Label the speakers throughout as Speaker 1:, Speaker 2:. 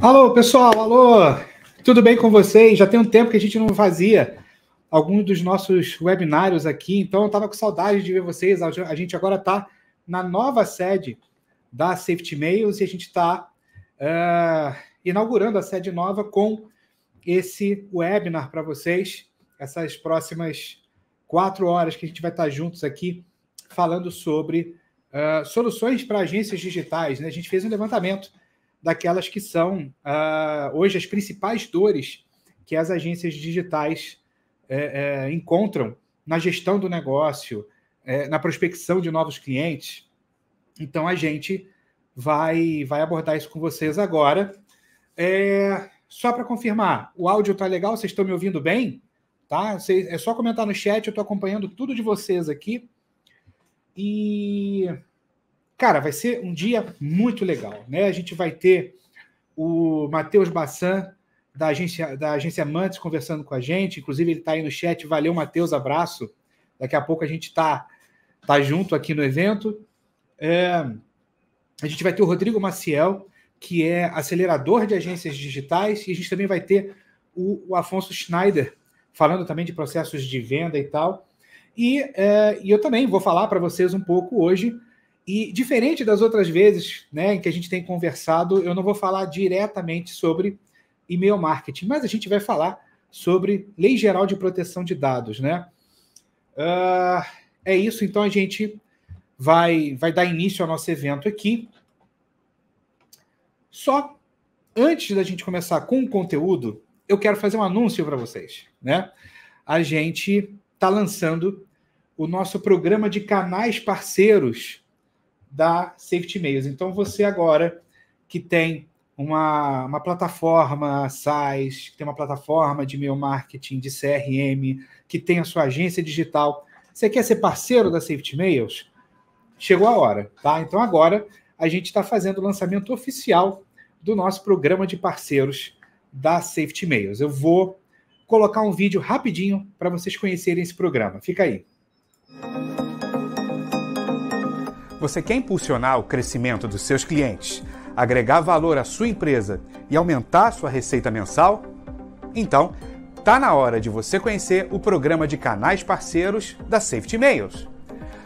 Speaker 1: Alô, pessoal, alô, tudo bem com vocês? Já tem um tempo que a gente não fazia alguns dos nossos webinários aqui, então eu estava com saudade de ver vocês. A gente agora está na nova sede da Safety Mails e a gente está inaugurando a sede nova com esse webinar para vocês, essas próximas 4 horas que a gente vai estar juntos aqui falando sobre soluções para agências digitais, né? A gente fez um levantamento daquelas que são hoje as principais dores que as agências digitais encontram na gestão do negócio, na prospecção de novos clientes. Então, a gente vai abordar isso com vocês agora. Só para confirmar, o áudio está legal? Vocês estão me ouvindo bem? Tá? É só comentar no chat, eu estou acompanhando tudo de vocês aqui. E, cara, vai ser um dia muito legal, né? A gente vai ter o Matheus Bassan, da agência Mantis, conversando com a gente. Inclusive, ele está aí no chat. Valeu, Matheus, abraço. Daqui a pouco a gente está junto aqui no evento. A gente vai ter o Rodrigo Maciel, que é acelerador de agências digitais, e a gente também vai ter o Afonso Schneider, falando também de processos de venda e tal. E eu também vou falar para vocês um pouco hoje, e diferente das outras vezes, né, em que a gente tem conversado, eu não vou falar diretamente sobre e-mail marketing, mas a gente vai falar sobre Lei Geral de Proteção de Dados, né? É isso, então a gente vai dar início ao nosso evento aqui. Só antes da gente começar com o conteúdo, eu quero fazer um anúncio para vocês, né? A gente está lançando o nosso programa de canais parceiros da Safety Mails. Então, você agora que tem uma plataforma SaaS, que tem uma plataforma de e-mail marketing, de CRM, que tem a sua agência digital, você quer ser parceiro da Safety Mails? Chegou a hora, tá? Então, agora a gente está fazendo o lançamento oficial do nosso programa de parceiros da Safety Mails. Eu vou colocar um vídeo rapidinho para vocês conhecerem esse programa. Fica aí.
Speaker 2: Você quer impulsionar o crescimento dos seus clientes, agregar valor à sua empresa e aumentar a sua receita mensal? Então, tá na hora de você conhecer o programa de canais parceiros da Safety Mails.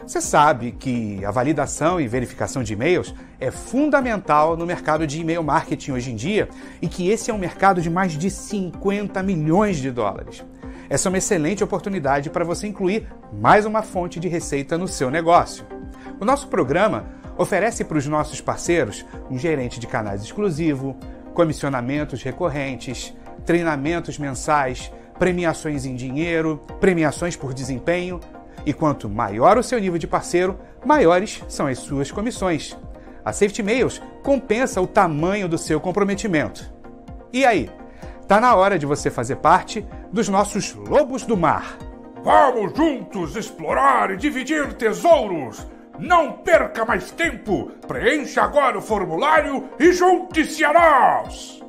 Speaker 2: Você sabe que a validação e verificação de e-mails é fundamental no mercado de e-mail marketing hoje em dia e que esse é um mercado de mais de 50 milhões de dólares. Essa é uma excelente oportunidade para você incluir mais uma fonte de receita no seu negócio. O nosso programa oferece para os nossos parceiros um gerente de canais exclusivo, comissionamentos recorrentes, treinamentos mensais, premiações em dinheiro, premiações por desempenho. E quanto maior o seu nível de parceiro, maiores são as suas comissões. A Safety Mails compensa o tamanho do seu comprometimento. E aí? Tá na hora de você fazer parte dos nossos Lobos do Mar.
Speaker 3: Vamos juntos explorar e dividir tesouros! Não perca mais tempo! Preencha agora o formulário e junte-se a nós!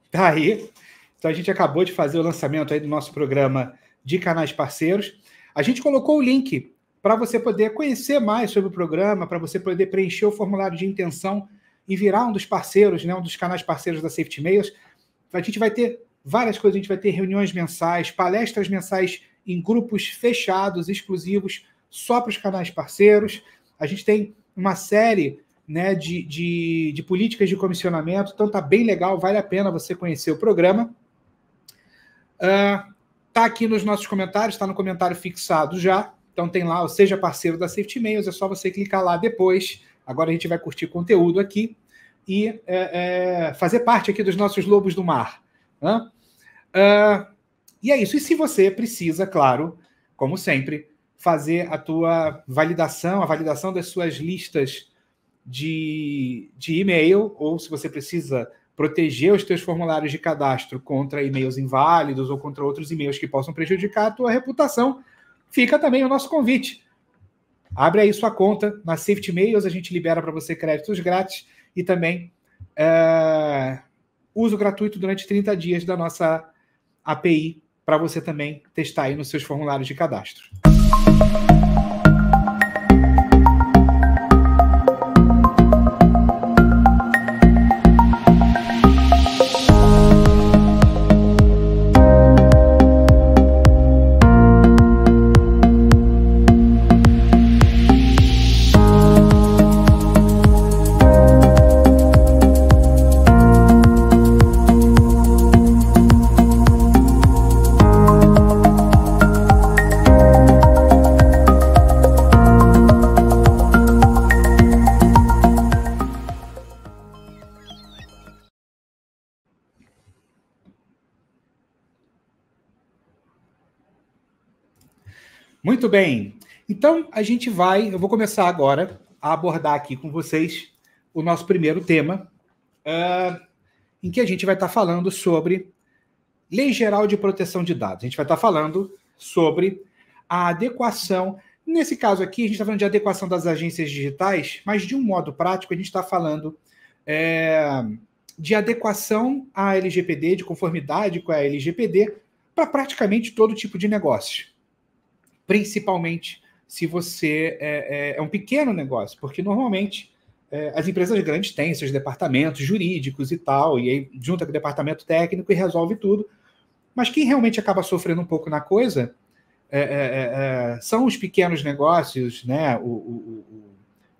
Speaker 1: Tá aí. Então a gente acabou de fazer o lançamento aí do nosso programa de canais parceiros. A gente colocou o link para você poder conhecer mais sobre o programa, para você poder preencher o formulário de intenção e virar um dos parceiros, né, um dos canais parceiros da Safety Mails. A gente vai ter várias coisas, a gente vai ter reuniões mensais, palestras mensais em grupos fechados, exclusivos, só para os canais parceiros. A gente tem uma série, né, de políticas de comissionamento, então tá bem legal, vale a pena você conhecer o programa. Tá aqui nos nossos comentários, está no comentário fixado já, então tem lá o Seja Parceiro da Safety Mails, é só você clicar lá depois. Agora a gente vai curtir conteúdo aqui e fazer parte aqui dos nossos Lobos do Mar. Né? E é isso. E se você precisa, claro, como sempre, fazer a tua validação, a validação das suas listas de e-mail, ou se você precisa proteger os teus formulários de cadastro contra e-mails inválidos ou contra outros e-mails que possam prejudicar a tua reputação, fica também o nosso convite. Abre aí sua conta na Safety Mails, a gente libera para você créditos grátis e também uso gratuito durante 30 dias da nossa API para você também testar aí nos seus formulários de cadastro. Muito bem. Então, eu vou começar agora a abordar aqui com vocês o nosso primeiro tema, em que a gente vai estar falando sobre Lei Geral de Proteção de Dados. A gente vai estar falando sobre a adequação. Nesse caso aqui, a gente está falando de adequação das agências digitais, mas de um modo prático, a gente está falando de adequação à LGPD, de conformidade com a LGPD, para praticamente todo tipo de negócio. Principalmente se você é um pequeno negócio, porque normalmente as empresas grandes têm seus departamentos jurídicos e tal, e aí junta com o departamento técnico e resolve tudo. Mas quem realmente acaba sofrendo um pouco na coisa são os pequenos negócios, né?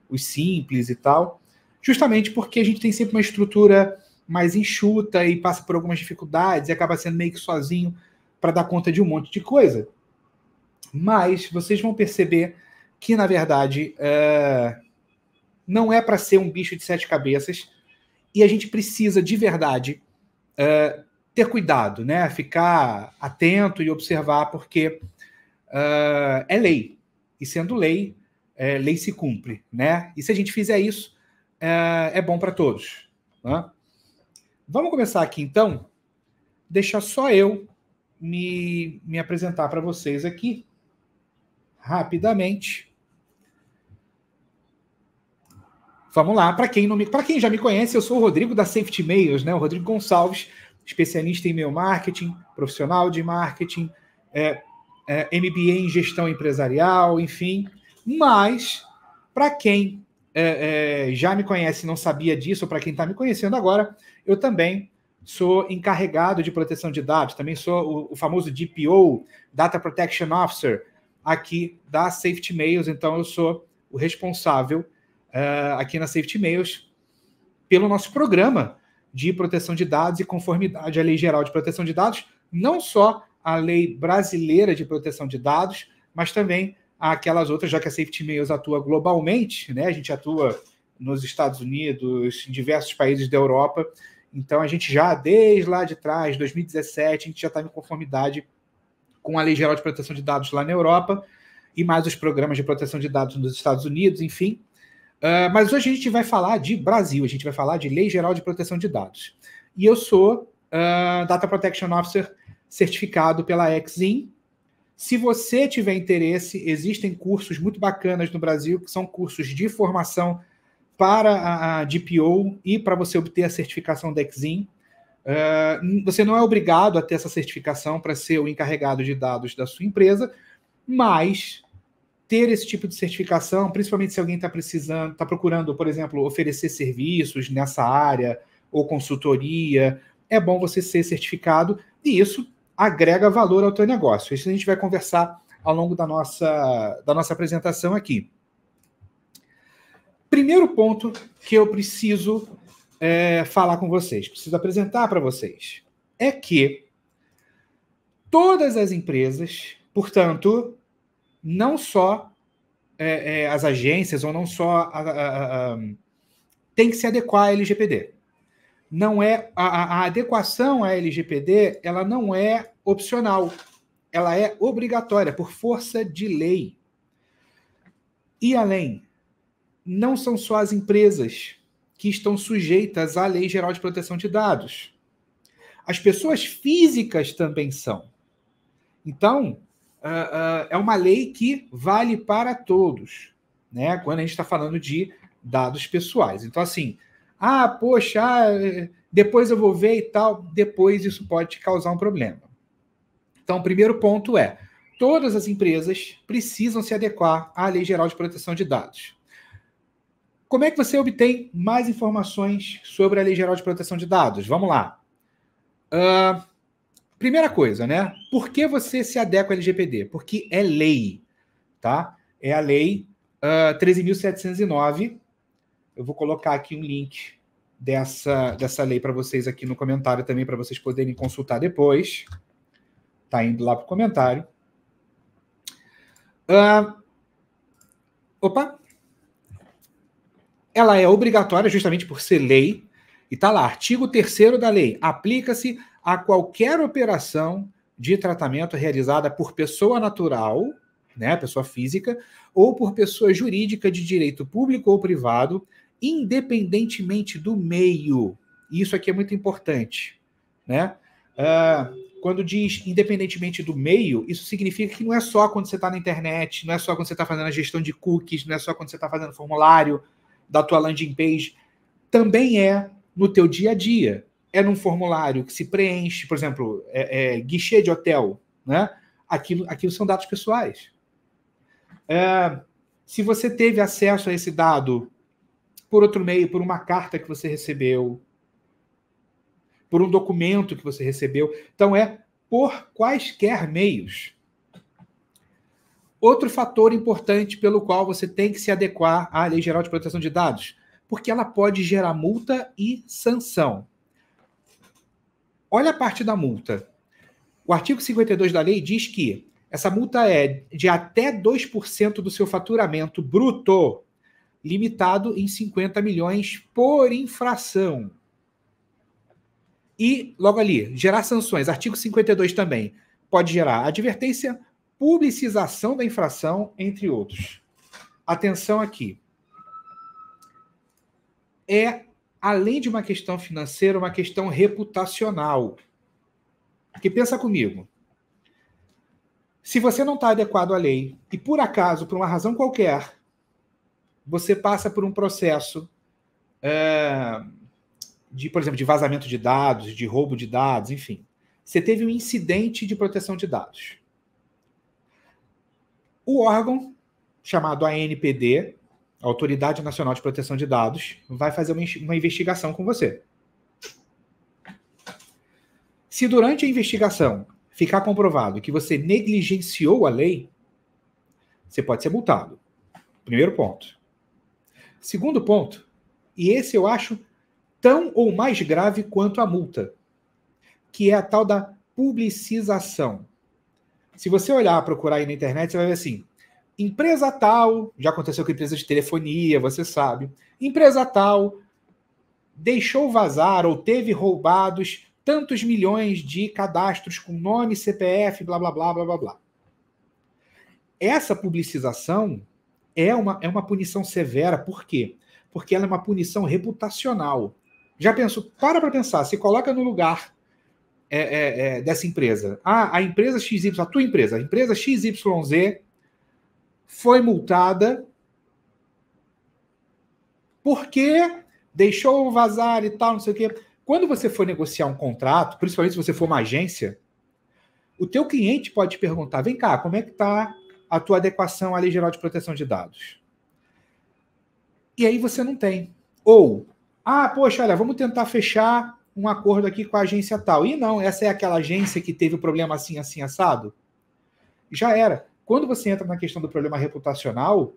Speaker 1: Os simples e tal, justamente porque a gente tem sempre uma estrutura mais enxuta e passa por algumas dificuldades e acaba sendo meio que sozinho para dar conta de um monte de coisa. Mas vocês vão perceber que, na verdade, não é para ser um bicho de 7 cabeças e a gente precisa, de verdade, ter cuidado, né? Ficar atento e observar, porque é lei. E sendo lei, lei se cumpre, né? E se a gente fizer isso, é bom para todos. Né? Vamos começar aqui, então. Deixa só eu me apresentar para vocês aqui. Rapidamente. Vamos lá. Para quem já me conhece, eu sou o Rodrigo da Safety Mails, né? O Rodrigo Gonçalves, especialista em e-mail marketing, profissional de marketing, MBA em gestão empresarial, enfim. Mas, para quem já me conhece e não sabia disso, ou para quem está me conhecendo agora, eu também sou encarregado de proteção de dados, também sou o famoso DPO, Data Protection Officer, aqui da Safety Mails. Então, eu sou o responsável aqui na Safety Mails pelo nosso programa de proteção de dados e conformidade à Lei Geral de Proteção de Dados, não só a Lei Brasileira de Proteção de Dados, mas também aquelas outras, já que a Safety Mails atua globalmente, né? A gente atua nos Estados Unidos, em diversos países da Europa. Então, a gente já, desde lá de trás, 2017, a gente já está em conformidade com a Lei Geral de Proteção de Dados lá na Europa, e mais os programas de proteção de dados nos Estados Unidos, enfim. Mas hoje a gente vai falar de Brasil, a gente vai falar de Lei Geral de Proteção de Dados. E eu sou Data Protection Officer certificado pela Exim. Se você tiver interesse, existem cursos muito bacanas no Brasil, que são cursos de formação para a DPO e para você obter a certificação da Exim. Você não é obrigado a ter essa certificação para ser o encarregado de dados da sua empresa, mas ter esse tipo de certificação, principalmente se alguém está procurando, por exemplo, oferecer serviços nessa área ou consultoria, é bom você ser certificado e isso agrega valor ao teu negócio. Isso a gente vai conversar ao longo da nossa apresentação aqui. Primeiro ponto que eu preciso falar com vocês, preciso apresentar para vocês, é que todas as empresas, portanto, não só as agências, ou não só tem que se adequar à LGPD. Não é a adequação à LGPD, ela não é opcional, ela é obrigatória por força de lei. E além, não são só as empresas que estão sujeitas à Lei Geral de Proteção de Dados. As pessoas físicas também são. Então, é uma lei que vale para todos, né? Quando a gente está falando de dados pessoais. Então, assim, depois eu vou ver e tal, depois isso pode te causar um problema. Então, o primeiro ponto todas as empresas precisam se adequar à Lei Geral de Proteção de Dados. Como é que você obtém mais informações sobre a Lei Geral de Proteção de Dados? Vamos lá. Primeira coisa, né? Por que você se adequa ao LGPD? Porque é lei, tá? É a Lei 13.709. Eu vou colocar aqui um link dessa lei para vocês aqui no comentário também, para vocês poderem consultar depois. Tá indo lá para o comentário. Ela é obrigatória justamente por ser lei. E está lá, artigo 3º da lei. Aplica-se a qualquer operação de tratamento realizada por pessoa natural, né, pessoa física, ou por pessoa jurídica de direito público ou privado, independentemente do meio. Isso aqui é muito importante, né? Quando diz independentemente do meio, isso significa que não é só quando você está na internet, não é só quando você está fazendo a gestão de cookies, não é só quando você está fazendo formulário da tua landing page, também é no teu dia a dia. É num formulário que se preenche, por exemplo, guichê de hotel, né? Aquilo são dados pessoais. Se você teve acesso a esse dado por outro meio, por uma carta que você recebeu, por um documento que você recebeu, então por quaisquer meios. Outro fator importante pelo qual você tem que se adequar à Lei Geral de Proteção de Dados, porque ela pode gerar multa e sanção. Olha a parte da multa. O artigo 52 da lei diz que essa multa é de até 2% do seu faturamento bruto, limitado em 50 milhões por infração. E, logo ali, gerar sanções. Artigo 52 também. Pode gerar advertência, publicização da infração, entre outros. Atenção aqui. Além de uma questão financeira, uma questão reputacional. Porque pensa comigo. Se você não está adequado à lei, e por acaso, por uma razão qualquer, você passa por um processo por exemplo, de vazamento de dados, de roubo de dados, enfim. Você teve um incidente de proteção de dados. O órgão, chamado ANPD, Autoridade Nacional de Proteção de Dados, vai fazer uma investigação com você. Se durante a investigação ficar comprovado que você negligenciou a lei, você pode ser multado. Primeiro ponto. Segundo ponto, e esse eu acho tão ou mais grave quanto a multa, que é a tal da publicização. Se você olhar, procurar aí na internet, você vai ver assim, empresa tal, já aconteceu com empresa de telefonia, você sabe, empresa tal deixou vazar ou teve roubados tantos milhões de cadastros com nome, CPF, blá, blá, blá, blá, blá, blá. Essa publicização é uma punição severa. Por quê? Porque ela é uma punição reputacional. Já pensou? Para pensar, se coloca no lugar dessa empresa. A empresa XY, a tua empresa, a empresa XYZ foi multada porque deixou vazar e tal, não sei o quê. Quando você for negociar um contrato, principalmente se você for uma agência, o teu cliente pode te perguntar, vem cá, como é que está a tua adequação à Lei Geral de Proteção de Dados? E aí você não tem. Ou, poxa, olha, vamos tentar fechar um acordo aqui com a agência tal. E não, essa é aquela agência que teve o problema assim, assim, assado. Já era. Quando você entra na questão do problema reputacional,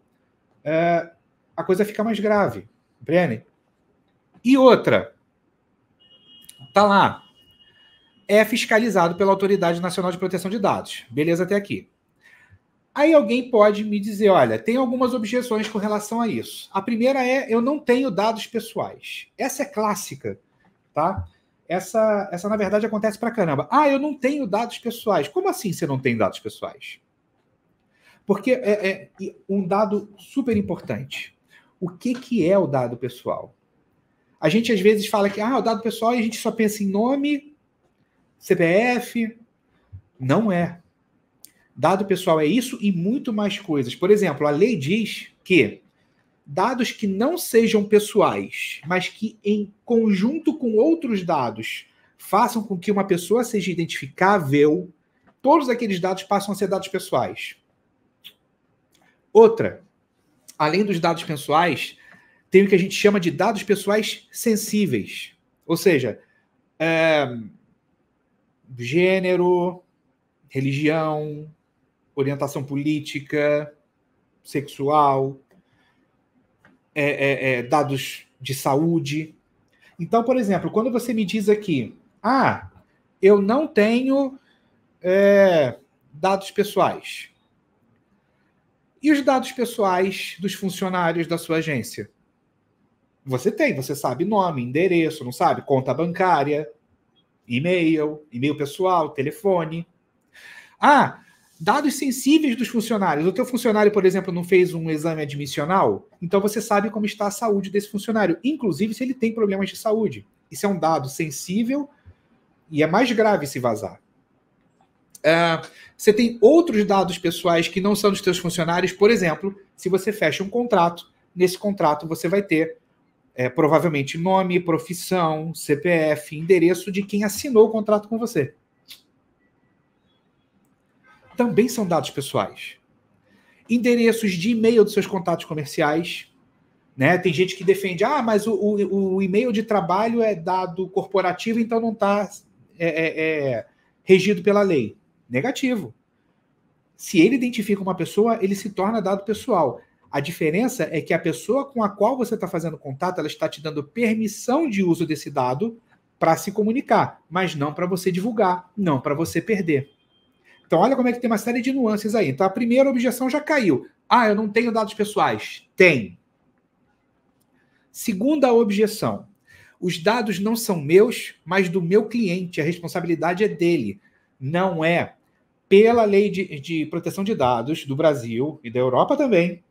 Speaker 1: a coisa fica mais grave. Compreende? E outra, tá lá, é fiscalizado pela Autoridade Nacional de Proteção de Dados. Beleza até aqui. Aí alguém pode me dizer, olha, tem algumas objeções com relação a isso. A primeira é, eu não tenho dados pessoais. Essa é clássica, tá? Essa na verdade, acontece pra caramba. Eu não tenho dados pessoais. Como assim você não tem dados pessoais? Porque é um dado super importante. O que é o dado pessoal? A gente, às vezes, fala que o dado pessoal e a gente só pensa em nome, CPF. Não é. Dado pessoal é isso e muito mais coisas. Por exemplo, a lei diz que dados que não sejam pessoais, mas que em conjunto com outros dados façam com que uma pessoa seja identificável, todos aqueles dados passam a ser dados pessoais. Outra, além dos dados pessoais, tem o que a gente chama de dados pessoais sensíveis. Ou seja, gênero, religião, orientação política, sexual, dados de saúde. Então, por exemplo, quando você me diz aqui, eu não tenho dados pessoais. E os dados pessoais dos funcionários da sua agência? Você tem, você sabe nome, endereço, não sabe? Conta bancária, e-mail pessoal, telefone. Dados sensíveis dos funcionários. O teu funcionário, por exemplo, não fez um exame admissional? Então você sabe como está a saúde desse funcionário, inclusive se ele tem problemas de saúde. Isso é um dado sensível e é mais grave se vazar. Você tem outros dados pessoais que não são dos teus funcionários. Por exemplo, se você fecha um contrato, nesse contrato você vai ter provavelmente nome, profissão, CPF, endereço de quem assinou o contrato com você. Também são dados pessoais. Endereços de e-mail dos seus contatos comerciais. Né? Tem gente que defende, mas o e-mail de trabalho é dado corporativo, então não está regido pela lei. Negativo. Se ele identifica uma pessoa, ele se torna dado pessoal. A diferença é que a pessoa com a qual você está fazendo contato, ela está te dando permissão de uso desse dado para se comunicar, mas não para você divulgar, não para você perder. Então, olha como é que tem uma série de nuances aí. Então, a primeira objeção já caiu. Eu não tenho dados pessoais. Tem. Segunda objeção. Os dados não são meus, mas do meu cliente. A responsabilidade é dele. Não é. Pela lei de proteção de dados do Brasil e da Europa também,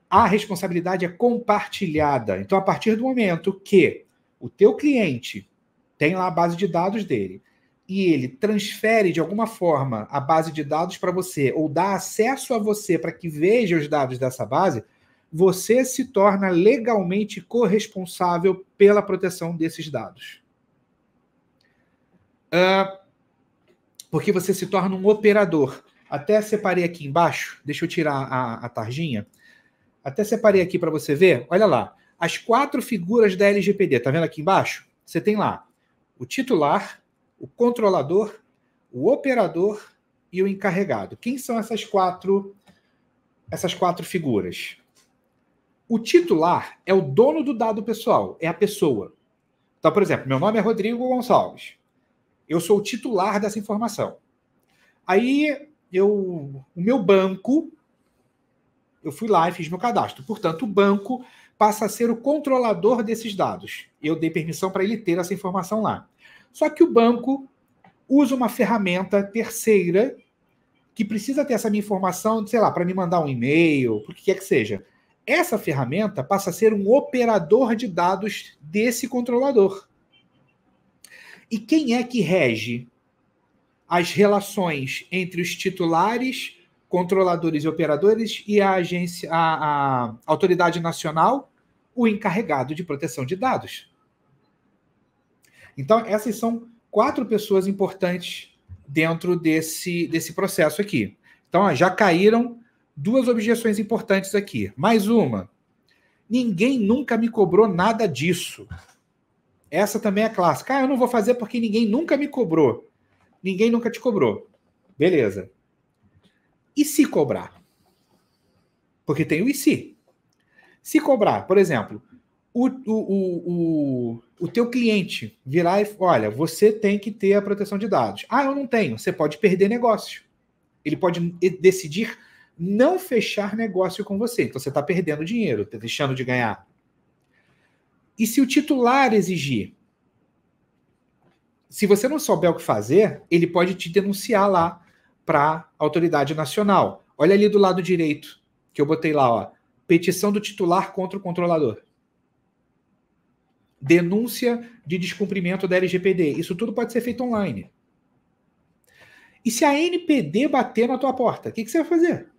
Speaker 1: a responsabilidade é compartilhada. Então, a partir do momento que o teu cliente tem lá a base de dados dele e ele transfere de alguma forma a base de dados para você ou dá acesso a você para que veja os dados dessa base, você se torna legalmente corresponsável pela proteção desses dados. Porque você se torna um operador. Até separei aqui embaixo, deixa eu tirar a tarjinha. Até separei aqui para você ver. Olha lá, as 4 figuras da LGPD. Tá vendo aqui embaixo? Você tem lá o titular, o controlador, o operador e o encarregado. Quem são essas quatro figuras? O titular é o dono do dado pessoal, é a pessoa. Então, por exemplo, meu nome é Rodrigo Gonçalves. Eu sou o titular dessa informação. Aí, o meu banco, eu fui lá e fiz meu cadastro. Portanto, o banco passa a ser o controlador desses dados. Eu dei permissão para ele ter essa informação lá. Só que o banco usa uma ferramenta terceira que precisa ter essa minha informação, sei lá, para me mandar um e-mail, o que quer que seja. Essa ferramenta passa a ser um operador de dados desse controlador. E quem é que rege as relações entre os titulares, controladores e operadores e a agência, a autoridade nacional? O encarregado de proteção de dados. Então, essas são 4 pessoas importantes dentro desse processo aqui. Então, já caíram 2 objeções importantes aqui. Mais uma. Ninguém nunca me cobrou nada disso. Essa também é clássica. Eu não vou fazer porque ninguém nunca me cobrou. Ninguém nunca te cobrou. Beleza. E se cobrar? Porque tem o e se. Se cobrar, por exemplo, o teu cliente virar e olha, você tem que ter a proteção de dados. Eu não tenho. Você pode perder negócio. Ele pode decidir não fechar negócio com você. Então você está perdendo dinheiro, está deixando de ganhar. E se o titular exigir? Se você não souber o que fazer, ele pode te denunciar lá para a autoridade nacional. Olha ali do lado direito, que eu botei lá, ó. Petição do titular contra o controlador. Denúncia de descumprimento da LGPD. Isso tudo pode ser feito online. E se a NPD bater na tua porta, o que você vai fazer?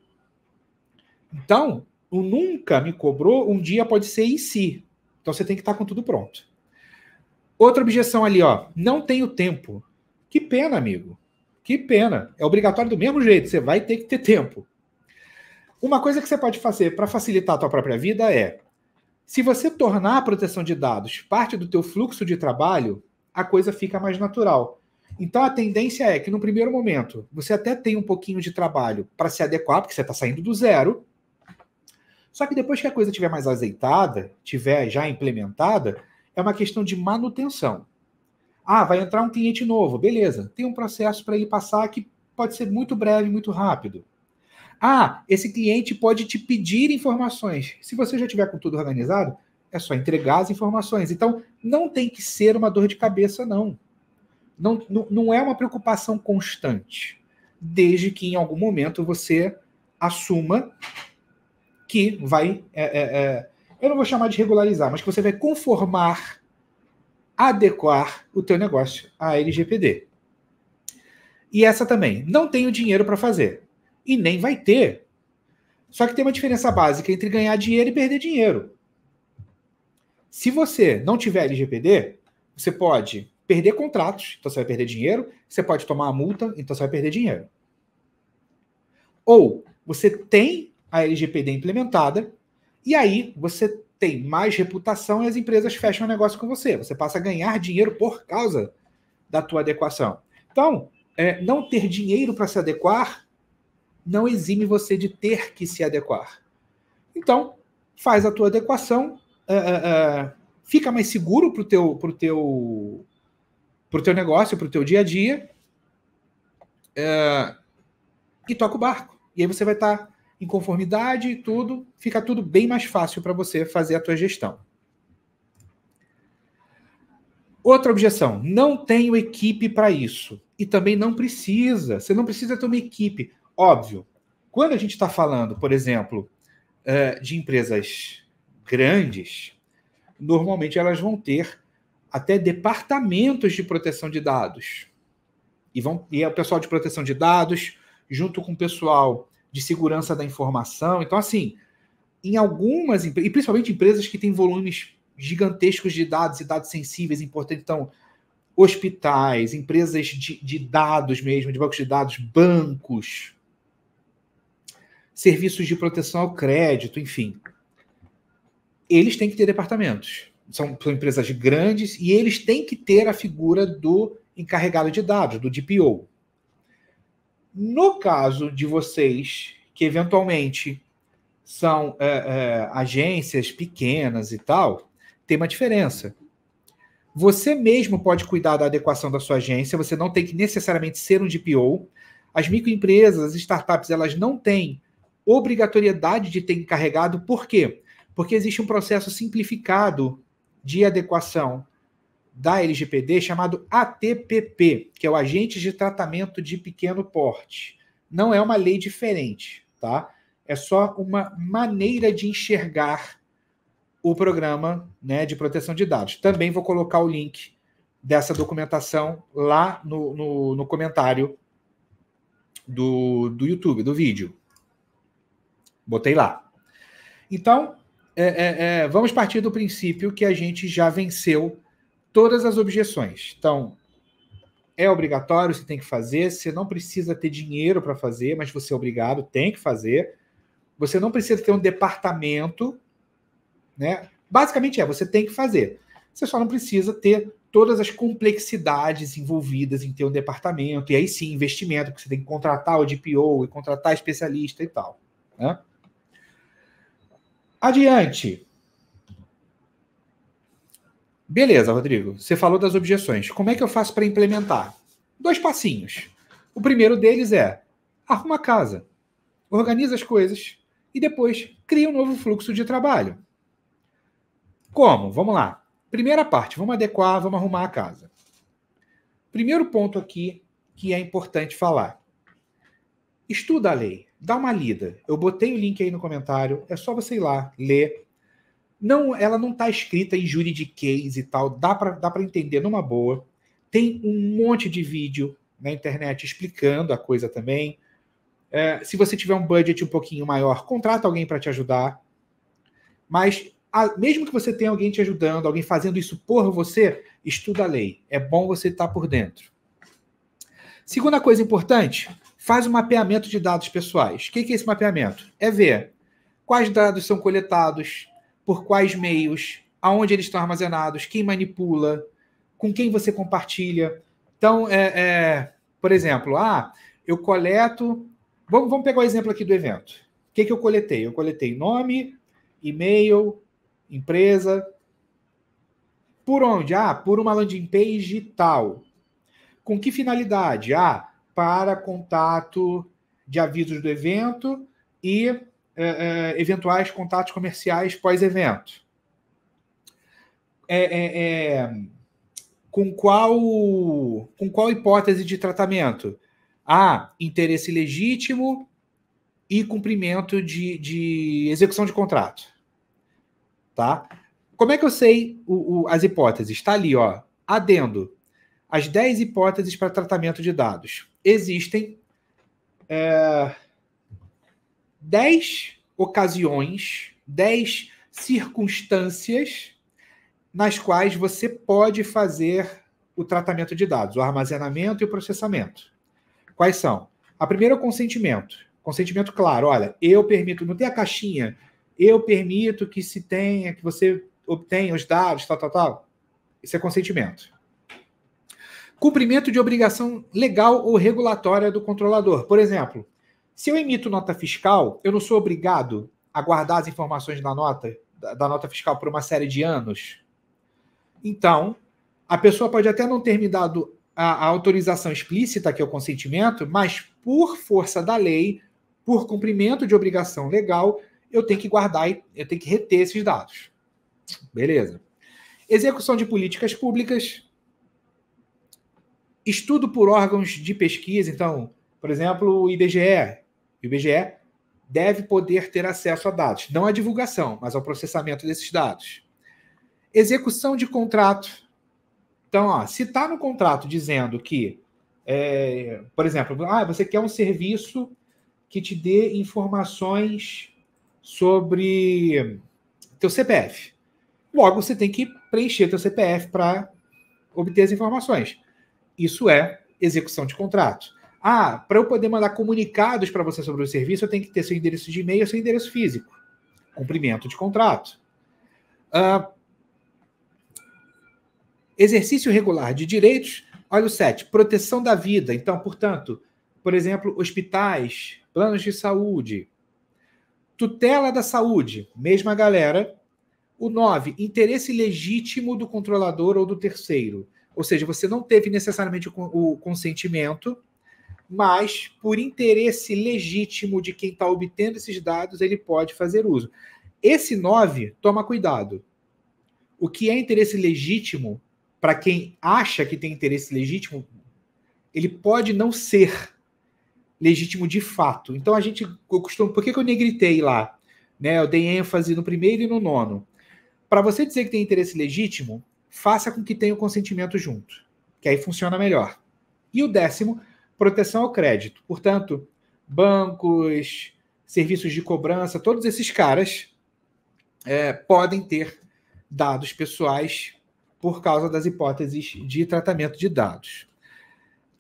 Speaker 1: Então, o nunca me cobrou, um dia pode ser e se. Então você tem que estar com tudo pronto. Outra objeção ali, ó. Não tenho tempo. Que pena, amigo. Que pena. É obrigatório do mesmo jeito. Você vai ter que ter tempo. Uma coisa que você pode fazer para facilitar a tua própria vida é, se você tornar a proteção de dados parte do teu fluxo de trabalho, a coisa fica mais natural. Então, a tendência é que, no primeiro momento, você até tem um pouquinho de trabalho para se adequar, porque você está saindo do zero. Só que depois que a coisa estiver mais azeitada, estiver já implementada, é uma questão de manutenção. Ah, vai entrar um cliente novo. Beleza, tem um processo para ele passar que pode ser muito breve, muito rápido. Ah, esse cliente pode te pedir informações. Se você já tiver com tudo organizado, é só entregar as informações. Então, não tem que ser uma dor de cabeça, não. Não é uma preocupação constante, desde que em algum momento você assuma que vai, eu não vou chamar de regularizar, mas que você vai conformar, adequar o teu negócio à LGPD. E essa também, não tenho dinheiro para fazer, e nem vai ter. Só que tem uma diferença básica entre ganhar dinheiro e perder dinheiro. Se você não tiver LGPD, você pode perder contratos, então você vai perder dinheiro. Você pode tomar uma multa, então você vai perder dinheiro. Ou você tem a LGPD implementada e aí você tem mais reputação e as empresas fecham o negócio com você. Você passa a ganhar dinheiro por causa da tua adequação. Então, não ter dinheiro para se adequar não exime você de ter que se adequar. Então, faz a tua adequação, fica mais seguro pro teu negócio, pro teu dia a dia, e toca o barco. E aí você vai estar em conformidade e tudo, fica tudo bem mais fácil para você fazer a tua gestão. Outra objeção, não tenho equipe para isso. E também não precisa, você não precisa ter uma equipe. Óbvio, quando a gente está falando, por exemplo, de empresas grandes, normalmente elas vão ter até departamentos de proteção de dados. E é o pessoal de proteção de dados, junto com o pessoal de segurança da informação. Então, assim, em algumas empresas, e principalmente empresas que têm volumes gigantescos de dados e dados sensíveis, importantes, então, hospitais, empresas de dados mesmo, de bancos de dados, bancos, serviços de proteção ao crédito, enfim. Eles têm que ter departamentos. São empresas grandes e eles têm que ter a figura do encarregado de dados, do DPO. No caso de vocês, que eventualmente são agências pequenas e tal, tem uma diferença. Você mesmo pode cuidar da adequação da sua agência, você não tem que necessariamente ser um DPO. As microempresas, as startups, elas não têm obrigatoriedade de ter encarregado. Por quê? Porque existe um processo simplificado de adequação da LGPD chamado ATPP, que é o Agente de Tratamento de Pequeno Porte. Não é uma lei diferente, tá? É só uma maneira de enxergar o programa, né, de proteção de dados. Também vou colocar o link dessa documentação lá no comentário do YouTube, do vídeo. Botei lá. Então, vamos partir do princípio que a gente já venceu todas as objeções. Então, é obrigatório, você tem que fazer, você não precisa ter dinheiro para fazer, mas você é obrigado, tem que fazer. Você não precisa ter um departamento, né? Basicamente você tem que fazer. Você só não precisa ter todas as complexidades envolvidas em ter um departamento, e aí sim, investimento, porque você tem que contratar o DPO e contratar especialista e tal, né? Adiante. Beleza, Rodrigo. Você falou das objeções. Como é que eu faço para implementar? 2 passinhos. O primeiro deles é arruma a casa, organiza as coisas e depois cria um novo fluxo de trabalho. Como? Vamos lá. Primeira parte, vamos adequar, vamos arrumar a casa. Primeiro ponto aqui que é importante falar. Estuda a lei, dá uma lida. Eu botei o link aí no comentário, é só você ir lá, ler. Não, ela não está escrita em juridiquês e tal, dá para entender numa boa. Tem um monte de vídeo na internet explicando a coisa também. Se você tiver um budget um pouquinho maior, contrata alguém para te ajudar. Mas, mesmo que você tenha alguém te ajudando, alguém fazendo isso por você, estuda a lei. É bom você estar por dentro. Segunda coisa importante, faz um mapeamento de dados pessoais. O que é esse mapeamento? É ver quais dados são coletados, por quais meios, aonde eles estão armazenados, quem manipula, com quem você compartilha. Então, por exemplo, eu coleto... Vamos pegar o exemplo aqui do evento. O que eu coletei? Eu coletei nome, e-mail, empresa. Por onde? Por uma landing page tal. Com que finalidade? Para contato de avisos do evento e eventuais contatos comerciais pós-evento. Com qual hipótese de tratamento? Interesse legítimo e cumprimento de execução de contrato. Tá? Como é que eu sei as hipóteses? Está ali, adendo. As 10 hipóteses para tratamento de dados. Existem 10 ocasiões, 10 circunstâncias nas quais você pode fazer o tratamento de dados, o armazenamento e o processamento. Quais são? A primeira é o consentimento. Consentimento claro, olha, eu permito, não tem a caixinha, eu permito que você obtenha os dados, tal. Isso é consentimento. Cumprimento de obrigação legal ou regulatória do controlador. Por exemplo, se eu emito nota fiscal, eu não sou obrigado a guardar as informações da nota fiscal por uma série de anos. Então, a pessoa pode até não ter me dado a autorização explícita, que é o consentimento, mas por força da lei, por cumprimento de obrigação legal, eu tenho que guardar, eu tenho que reter esses dados. Beleza. Execução de políticas públicas. Estudo por órgãos de pesquisa. Então, por exemplo, o IBGE. O IBGE deve poder ter acesso a dados. Não à divulgação, mas ao processamento desses dados. Execução de contrato. Então, se está no contrato dizendo que, por exemplo, você quer um serviço que te dê informações sobre teu CPF. Logo, você tem que preencher teu CPF para obter as informações. Isso é execução de contrato. Para eu poder mandar comunicados para você sobre o serviço, eu tenho que ter seu endereço de e-mail e seu endereço físico. Cumprimento de contrato. Exercício regular de direitos. Olha o 7. Proteção da vida. Então, portanto, por exemplo, hospitais, planos de saúde. Tutela da saúde. Mesma galera. O 9. Interesse legítimo do controlador ou do terceiro. Ou seja, você não teve necessariamente o consentimento, mas por interesse legítimo de quem está obtendo esses dados, ele pode fazer uso. Esse 9, toma cuidado. O que é interesse legítimo, para quem acha que tem interesse legítimo, ele pode não ser legítimo de fato. Então, por que eu negritei lá? Né? Eu dei ênfase no primeiro e no 9. Para você dizer que tem interesse legítimo, faça com que tenha o consentimento junto, que aí funciona melhor. E o 10º, proteção ao crédito. Portanto, bancos, serviços de cobrança, todos esses caras podem ter dados pessoais por causa das hipóteses de tratamento de dados.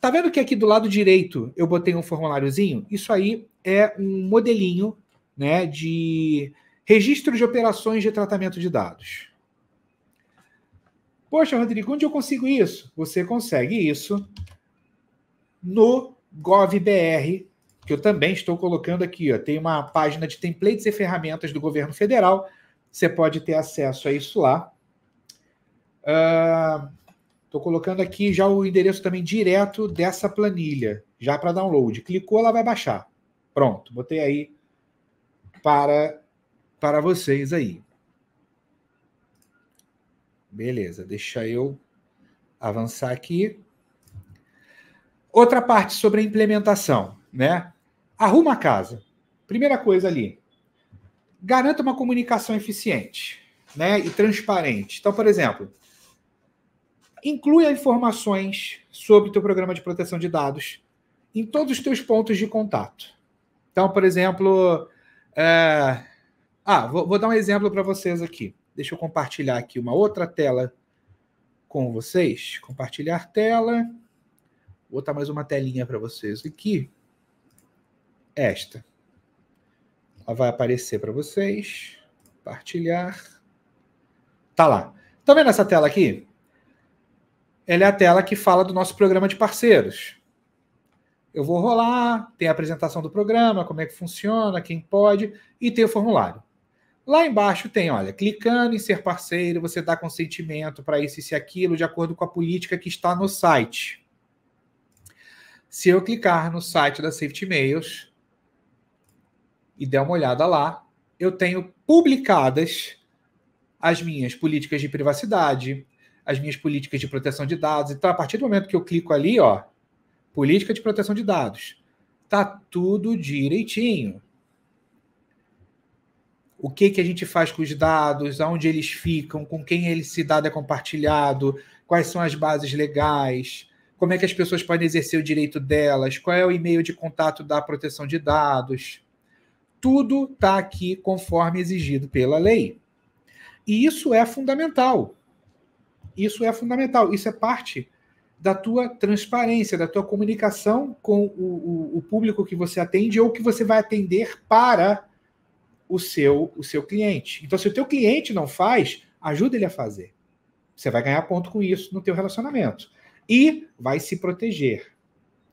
Speaker 1: Tá vendo que aqui do lado direito eu botei um formuláriozinho? Isso aí é um modelinho, né, de registro de operações de tratamento de dados. Poxa, Rodrigo, onde eu consigo isso? Você consegue isso no GovBR, que eu também estou colocando aqui. Tem uma página de templates e ferramentas do governo federal. Você pode ter acesso a isso lá. Estou colocando aqui já o endereço também direto dessa planilha, já para download. Clicou, ela vai baixar. Pronto, botei aí para vocês aí. Beleza, deixa eu avançar aqui. Outra parte sobre a implementação, né? Arruma a casa. Primeira coisa ali. Garanta uma comunicação eficiente, né, e transparente. Então, por exemplo, inclui informações sobre o teu programa de proteção de dados em todos os teus pontos de contato. Então, por exemplo, vou dar um exemplo para vocês aqui. Deixa eu compartilhar aqui uma outra tela com vocês. Compartilhar tela. Vou botar mais uma telinha para vocês aqui. Esta. Ela vai aparecer para vocês. Compartilhar. Tá lá. Tá vendo essa tela aqui? Ela é a tela que fala do nosso programa de parceiros. Eu vou rolar, tem a apresentação do programa, como é que funciona, quem pode, e tem o formulário. Lá embaixo tem, olha, clicando em ser parceiro, você dá consentimento para isso e aquilo, de acordo com a política que está no site. Se eu clicar no site da Safety Mails e der uma olhada lá, eu tenho publicadas as minhas políticas de privacidade, as minhas políticas de proteção de dados. Então, a partir do momento que eu clico ali, ó, política de proteção de dados, tá tudo direitinho. O que a gente faz com os dados, aonde eles ficam, com quem esse dado é compartilhado, quais são as bases legais, como é que as pessoas podem exercer o direito delas, qual é o e-mail de contato da proteção de dados. Tudo está aqui conforme exigido pela lei. E isso é fundamental. Isso é fundamental. Isso é parte da tua transparência, da tua comunicação com o público que você atende ou que você vai atender para o seu cliente. Então, se o teu cliente não faz, ajuda ele a fazer. Você vai ganhar ponto com isso no teu relacionamento. E vai se proteger.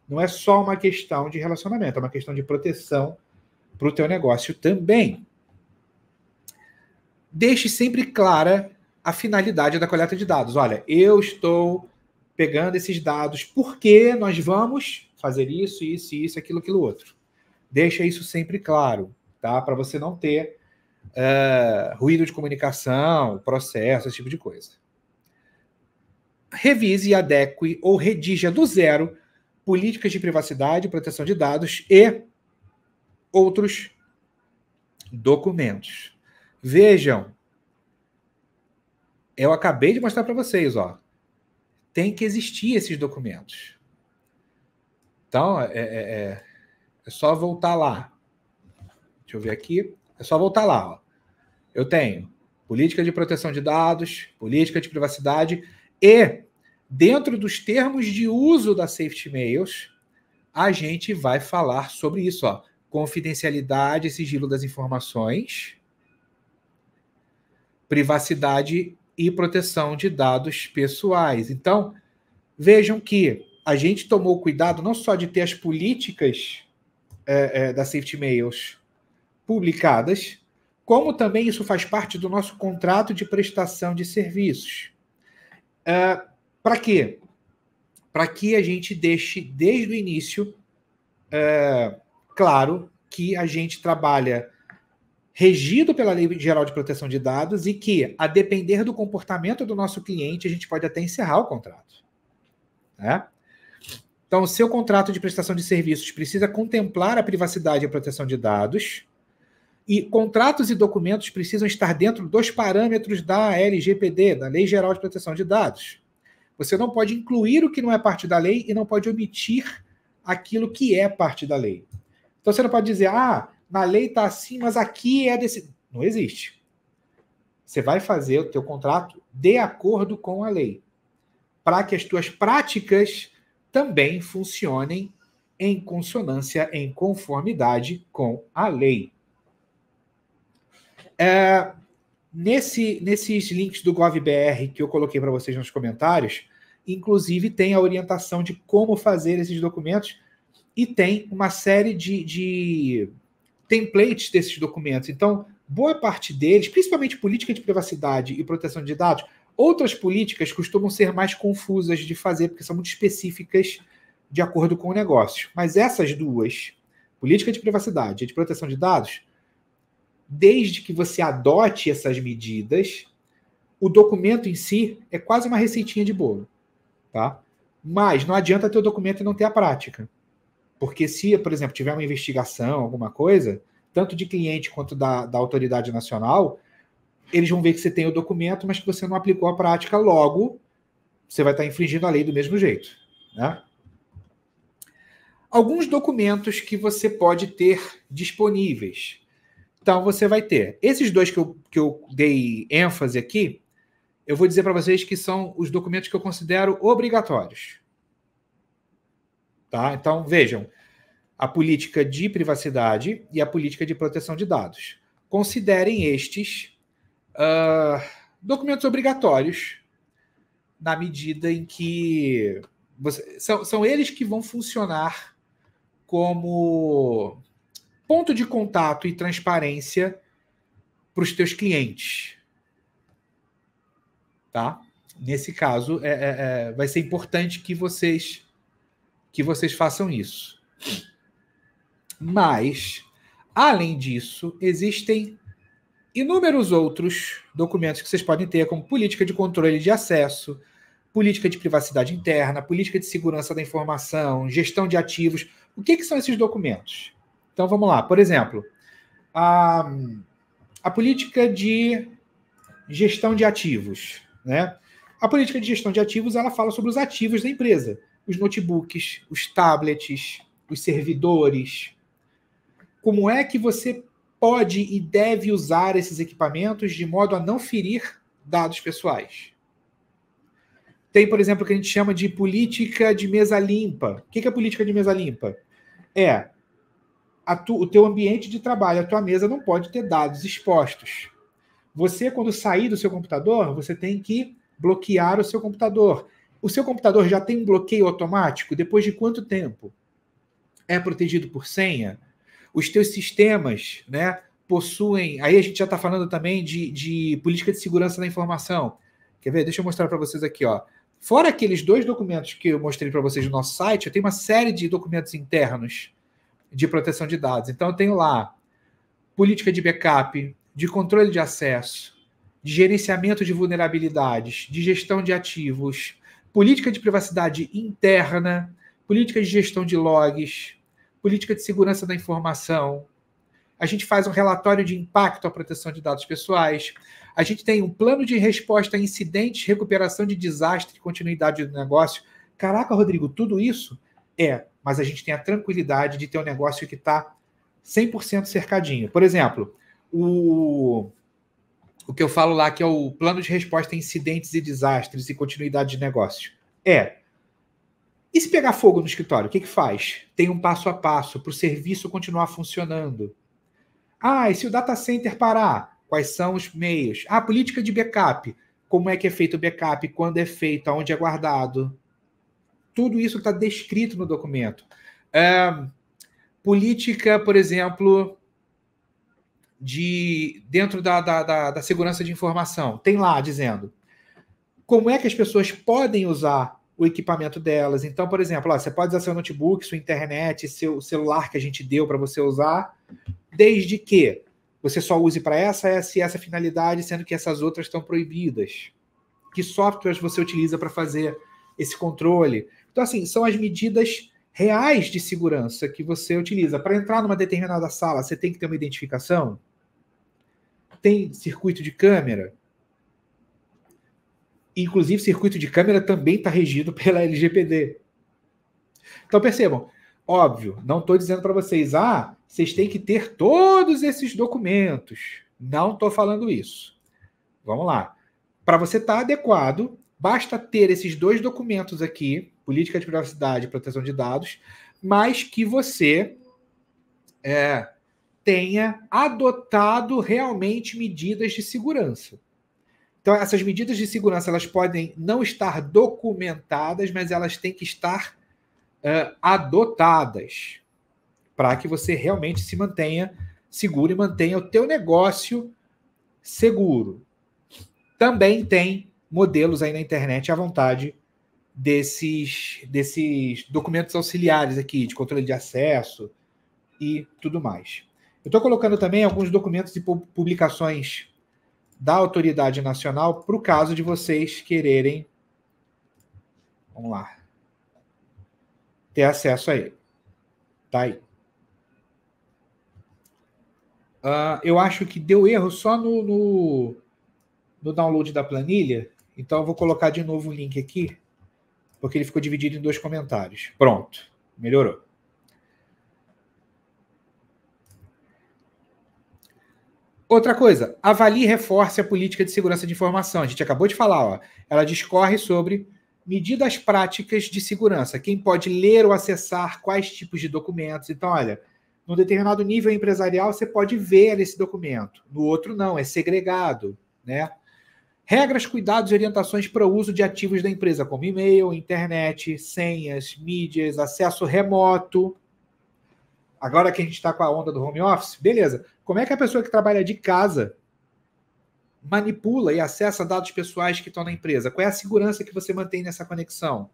Speaker 1: Não é só uma questão de relacionamento, é uma questão de proteção para o teu negócio também. Deixe sempre clara a finalidade da coleta de dados. Olha, eu estou pegando esses dados porque nós vamos fazer isso, aquilo, outro. Deixa isso sempre claro, tá? Para você não ter ruído de comunicação, processo, esse tipo de coisa. Revise, adeque ou redija do zero políticas de privacidade, proteção de dados e outros documentos. Vejam, eu acabei de mostrar para vocês, ó. Tem que existir esses documentos. Então, é só voltar lá. Deixa eu ver aqui. É só voltar lá, ó. Eu tenho política de proteção de dados, política de privacidade e, dentro dos termos de uso da Safety Mails, a gente vai falar sobre isso, ó. Confidencialidade e sigilo das informações, privacidade e proteção de dados pessoais. Então, vejam que a gente tomou cuidado não só de ter as políticas da Safety Mails publicadas, como também isso faz parte do nosso contrato de prestação de serviços. Para quê? Para que a gente deixe, desde o início, claro que a gente trabalha regido pela Lei Geral de Proteção de Dados e que, a depender do comportamento do nosso cliente, a gente pode até encerrar o contrato. Né? Então, o seu contrato de prestação de serviços precisa contemplar a privacidade e a proteção de dados, e contratos e documentos precisam estar dentro dos parâmetros da LGPD, da Lei Geral de Proteção de Dados. Você não pode incluir o que não é parte da lei e não pode omitir aquilo que é parte da lei. Então, você não pode dizer, na lei está assim, mas aqui é desse... Não existe. Você vai fazer o teu contrato de acordo com a lei, para que as tuas práticas também funcionem em consonância, em conformidade com a lei. Nesses links do GovBR que eu coloquei para vocês nos comentários, inclusive tem a orientação de como fazer esses documentos e tem uma série de templates desses documentos. Então, boa parte deles, principalmente política de privacidade e proteção de dados, outras políticas costumam ser mais confusas de fazer, porque são muito específicas de acordo com o negócio. Mas essas duas, política de privacidade e de proteção de dados, desde que você adote essas medidas, o documento em si é quase uma receitinha de bolo. Tá? Mas não adianta ter o documento e não ter a prática. Porque se, por exemplo, tiver uma investigação, alguma coisa, tanto de cliente quanto da autoridade nacional, eles vão ver que você tem o documento, mas que você não aplicou a prática, logo você vai estar infringindo a lei do mesmo jeito. Né? Alguns documentos que você pode ter disponíveis. Então, você vai ter esses dois que eu dei ênfase aqui, eu vou dizer para vocês que são os documentos que eu considero obrigatórios. Tá? Então, vejam, a política de privacidade e a política de proteção de dados. Considerem estes documentos obrigatórios na medida em que são eles que vão funcionar como ponto de contato e transparência para os teus clientes. Tá? Nesse caso, vai ser importante que vocês façam isso. Mas, além disso, existem inúmeros outros documentos que vocês podem ter, como política de controle de acesso, política de privacidade interna, política de segurança da informação, gestão de ativos. O que são esses documentos? Então, vamos lá. Por exemplo, a política de gestão de ativos, né? A política de gestão de ativos, ela fala sobre os ativos da empresa. Os notebooks, os tablets, os servidores. Como é que você pode e deve usar esses equipamentos de modo a não ferir dados pessoais? Tem, por exemplo, o que a gente chama de política de mesa limpa. O que é política de mesa limpa? O teu ambiente de trabalho, a tua mesa não pode ter dados expostos. Você, quando sair do seu computador, você tem que bloquear o seu computador. O seu computador já tem um bloqueio automático? Depois de quanto tempo? É protegido por senha? Os teus sistemas, né, possuem... Aí a gente já está falando também de política de segurança da informação. Quer ver? Deixa eu mostrar para vocês aqui, ó. Fora aqueles 2 documentos que eu mostrei para vocês no nosso site, eu tenho uma série de documentos internos de proteção de dados. Então, eu tenho lá política de backup, de controle de acesso, de gerenciamento de vulnerabilidades, de gestão de ativos, política de privacidade interna, política de gestão de logs, política de segurança da informação. A gente faz um relatório de impacto à proteção de dados pessoais. A gente tem um plano de resposta a incidentes, recuperação de desastre e continuidade do negócio. Caraca, Rodrigo, tudo isso? Mas a gente tem a tranquilidade de ter um negócio que está 100% cercadinho. Por exemplo, o que eu falo lá, que é o plano de resposta a incidentes e desastres e continuidade de negócio. E se pegar fogo no escritório, o que faz? Tem um passo a passo para o serviço continuar funcionando. E se o data center parar? Quais são os meios? Política de backup. Como é que é feito o backup? Quando é feito? Aonde é guardado? Tudo isso está descrito no documento. Política, por exemplo, dentro da segurança de informação. Tem lá dizendo como é que as pessoas podem usar o equipamento delas. Então, por exemplo, você pode usar seu notebook, sua internet, seu celular que a gente deu para você usar, desde que você só use para essa finalidade, sendo que essas outras estão proibidas. Que softwares você utiliza para fazer esse controle? Então, assim, são as medidas reais de segurança que você utiliza. Para entrar numa determinada sala, você tem que ter uma identificação? Tem circuito de câmera? Inclusive, circuito de câmera também está regido pela LGPD. Então, percebam, óbvio, não estou dizendo para vocês, vocês têm que ter todos esses documentos. Não estou falando isso. Vamos lá. Para você estar adequado, basta ter esses 2 documentos aqui, política de privacidade e proteção de dados, mas que você tenha adotado realmente medidas de segurança. Então, essas medidas de segurança, elas podem não estar documentadas, mas elas têm que estar adotadas para que você realmente se mantenha seguro e mantenha o teu negócio seguro. Também tem modelos aí na internet à vontade desses documentos auxiliares aqui, de controle de acesso e tudo mais. Eu estou colocando também alguns documentos e publicações da Autoridade Nacional para o caso de vocês quererem, vamos lá, ter acesso a ele. Tá aí. Eu acho que deu erro só no download da planilha, então eu vou colocar de novo o link aqui, porque ele ficou dividido em 2 comentários. Pronto, melhorou. Outra coisa, avalie e reforce a política de segurança de informação. A gente acabou de falar, ela discorre sobre medidas práticas de segurança. Quem pode ler ou acessar quais tipos de documentos. Então, olha, num determinado nível empresarial, você pode ver esse documento. No outro, não, é segregado, né? Regras, cuidados e orientações para o uso de ativos da empresa, como e-mail, internet, senhas, mídias, acesso remoto. Agora que a gente está com a onda do home office, beleza. Como é que a pessoa que trabalha de casa manipula e acessa dados pessoais que estão na empresa? Qual é a segurança que você mantém nessa conexão?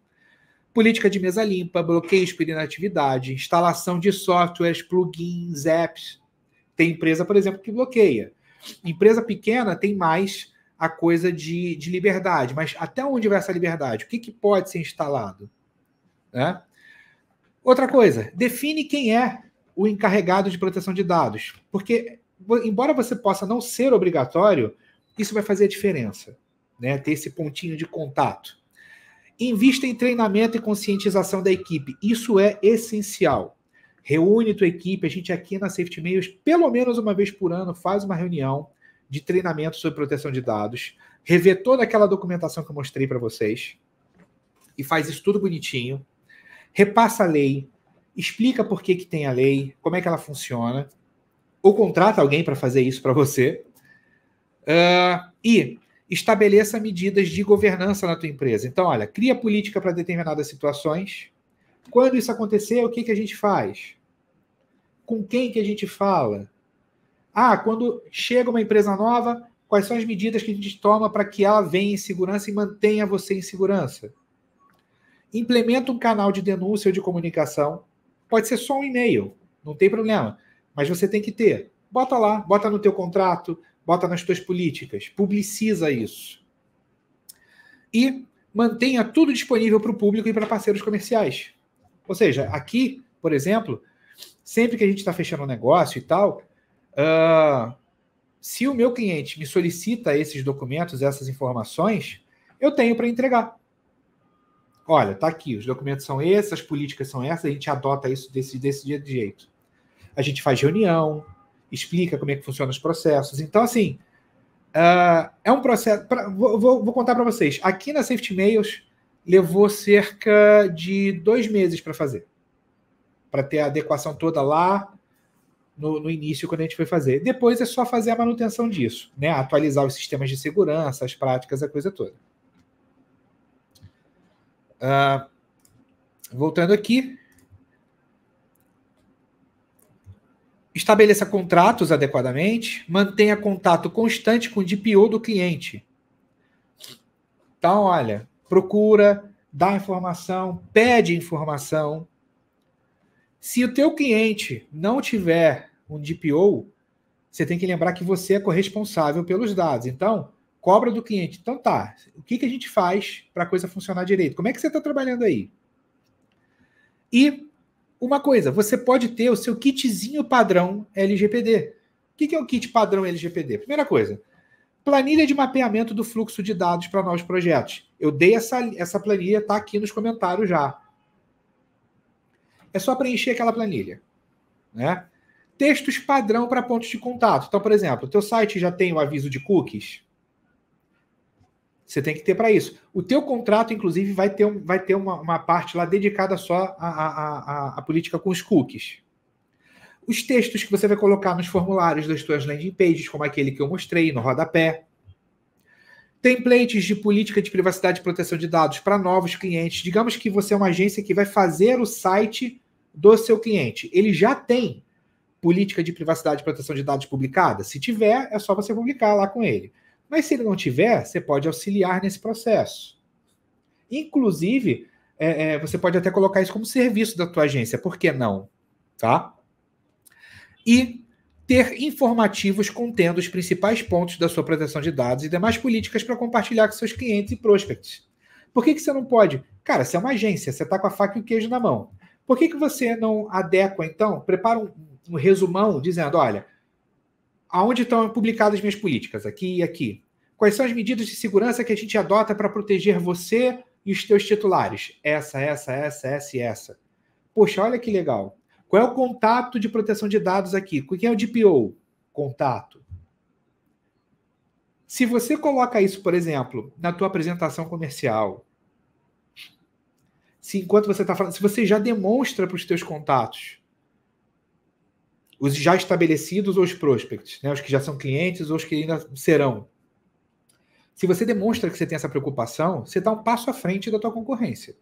Speaker 1: Política de mesa limpa, bloqueios por inatividade, instalação de softwares, plugins, apps. Tem empresa, por exemplo, que bloqueia. Empresa pequena tem mais a coisa de liberdade, mas até onde vai essa liberdade? O que pode ser instalado? Né? Outra coisa, define quem é o encarregado de proteção de dados, porque, embora você possa não ser obrigatório, isso vai fazer a diferença, né? Ter esse pontinho de contato. Invista em treinamento e conscientização da equipe, isso é essencial. Reúne tua equipe, a gente aqui na Safety Mails, pelo menos uma vez por ano, faz uma reunião de treinamento sobre proteção de dados, revê toda aquela documentação que eu mostrei para vocês, e faz isso tudo bonitinho, repassa a lei, explica por que tem a lei, como é que ela funciona, ou contrata alguém para fazer isso para você, e estabeleça medidas de governança na tua empresa. Então, olha, cria política para determinadas situações. Quando isso acontecer, o que a gente faz? Com quem que a gente fala? Quando chega uma empresa nova, quais são as medidas que a gente toma para que ela venha em segurança e mantenha você em segurança? Implementa um canal de denúncia ou de comunicação. Pode ser só um e-mail, não tem problema. Mas você tem que ter. Bota lá, bota no teu contrato, bota nas tuas políticas, publiciza isso. E mantenha tudo disponível para o público e para parceiros comerciais. Ou seja, aqui, por exemplo, sempre que a gente está fechando um negócio e tal, se o meu cliente me solicita esses documentos, essas informações, eu tenho para entregar. Olha, tá aqui, os documentos são esses, as políticas são essas, a gente adota isso desse jeito. A gente faz reunião, explica como é que funcionam os processos. Então, assim, é um processo... Vou contar para vocês. Aqui na Safety Mails, levou cerca de 2 meses para fazer. Para ter a adequação toda lá no início, quando a gente foi fazer. Depois é só fazer a manutenção disso, né? Atualizar os sistemas de segurança, as práticas, a coisa toda. Voltando aqui. Estabeleça contratos adequadamente. Mantenha contato constante com o DPO do cliente. Então, olha, procura, dá informação, pede informação. Se o teu cliente não tiver um DPO, você tem que lembrar que você é corresponsável pelos dados. Então, cobra do cliente. Então tá, o que a gente faz para a coisa funcionar direito? Como é que você está trabalhando aí? E uma coisa, você pode ter o seu kitzinho padrão LGPD. O que é o kit padrão LGPD? Primeira coisa, planilha de mapeamento do fluxo de dados para novos projetos. Eu dei essa planilha, está aqui nos comentários já. É só preencher aquela planilha, né? Textos padrão para pontos de contato. Então, por exemplo, o teu site já tem o aviso de cookies? Você tem que ter para isso. O teu contrato, inclusive, vai ter uma parte lá dedicada só à política com os cookies. Os textos que você vai colocar nos formulários das tuas landing pages, como aquele que eu mostrei no rodapé. Templates de política de privacidade e proteção de dados para novos clientes. Digamos que você é uma agência que vai fazer o site do seu cliente. Ele já tem política de privacidade e proteção de dados publicada? Se tiver, é só você publicar lá com ele. Mas se ele não tiver, você pode auxiliar nesse processo. Inclusive, você pode até colocar isso como serviço da tua agência. Por que não? Tá? E ter informativos contendo os principais pontos da sua proteção de dados e demais políticas para compartilhar com seus clientes e prospects. Por que você não pode? Cara, você é uma agência, você está com a faca e o queijo na mão. Por que você não adequa, então, prepara um resumão dizendo, olha, aonde estão publicadas minhas políticas? Aqui e aqui. Quais são as medidas de segurança que a gente adota para proteger você e os teus titulares? Essa e essa. Poxa, olha que legal. Qual é o contato de proteção de dados aqui? Quem é o DPO? Contato. Se você coloca isso, por exemplo, na tua apresentação comercial, se enquanto você está falando, se você já demonstra para os teus contatos, os já estabelecidos ou os prospects, né? Os que já são clientes ou os que ainda serão. Se você demonstra que você tem essa preocupação, você está um passo à frente da tua concorrência.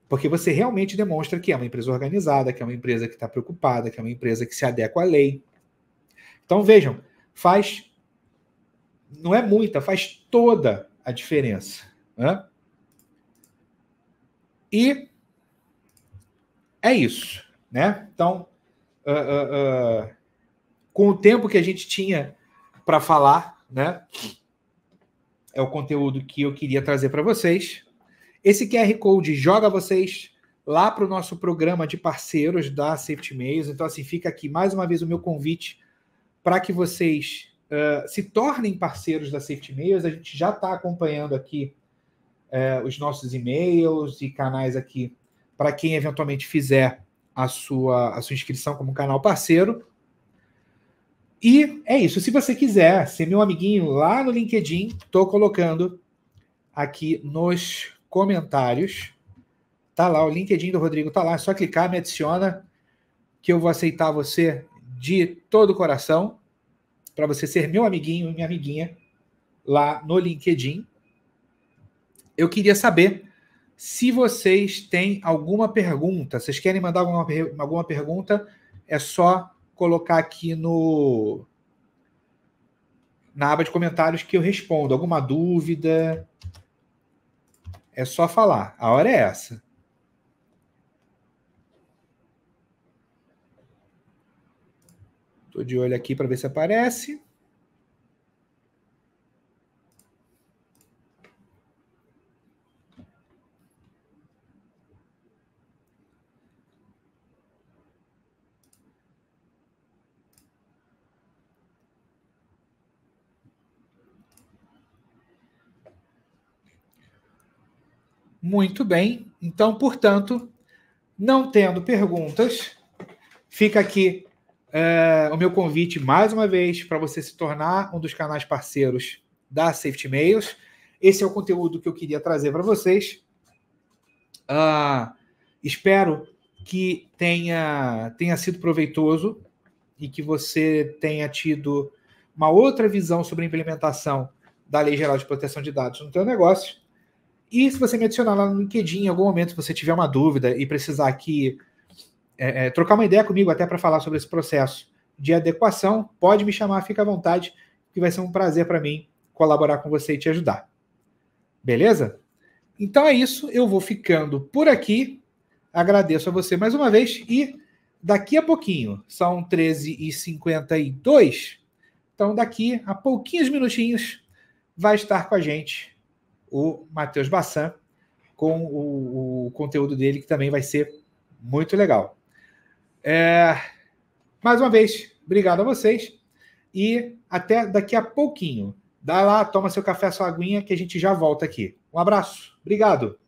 Speaker 1: Porque você realmente demonstra que é uma empresa organizada, que é uma empresa que está preocupada, que é uma empresa que se adequa à lei. Então, vejam, não é muita, faz toda a diferença. Né? E é isso. Né? Então, com o tempo que a gente tinha para falar, né? É o conteúdo que eu queria trazer para vocês. Esse QR Code joga vocês lá para o nosso programa de parceiros da Safety Mails. Então, assim, fica aqui mais uma vez o meu convite para que vocês se tornem parceiros da Safety Mails. A gente já está acompanhando aqui os nossos e-mails e canais aqui para quem eventualmente fizer a sua inscrição como canal parceiro. E é isso. Se você quiser ser meu amiguinho lá no LinkedIn, estou colocando aqui nos comentários. Tá lá, o LinkedIn do Rodrigo tá lá. É só clicar, me adiciona, que eu vou aceitar você de todo o coração, para você ser meu amiguinho, minha amiguinha, lá no LinkedIn. Eu queria saber se vocês têm alguma pergunta. Vocês querem mandar alguma pergunta? É só colocar aqui na aba de comentários que eu respondo. Alguma dúvida? É só falar. A hora é essa. Estou de olho aqui para ver se aparece. Muito bem. Então, portanto, não tendo perguntas, fica aqui o meu convite mais uma vez para você se tornar um dos canais parceiros da Safety Mails. Esse é o conteúdo que eu queria trazer para vocês. Espero que tenha sido proveitoso e que você tenha tido uma outra visão sobre a implementação da Lei Geral de Proteção de Dados no teu negócio. E se você me adicionar lá no LinkedIn em algum momento, se você tiver uma dúvida e precisar aqui trocar uma ideia comigo até para falar sobre esse processo de adequação, pode me chamar, fica à vontade, que vai ser um prazer para mim colaborar com você e te ajudar. Beleza? Então é isso, eu vou ficando por aqui. Agradeço a você mais uma vez e daqui a pouquinho, são 13h52, então daqui a pouquinhos minutinhos vai estar com a gente o Matheus Bassan, com o conteúdo dele, que também vai ser muito legal. Mais uma vez, obrigado a vocês e até daqui a pouquinho. Dá lá, toma seu café, sua aguinha, que a gente já volta aqui. Um abraço, obrigado.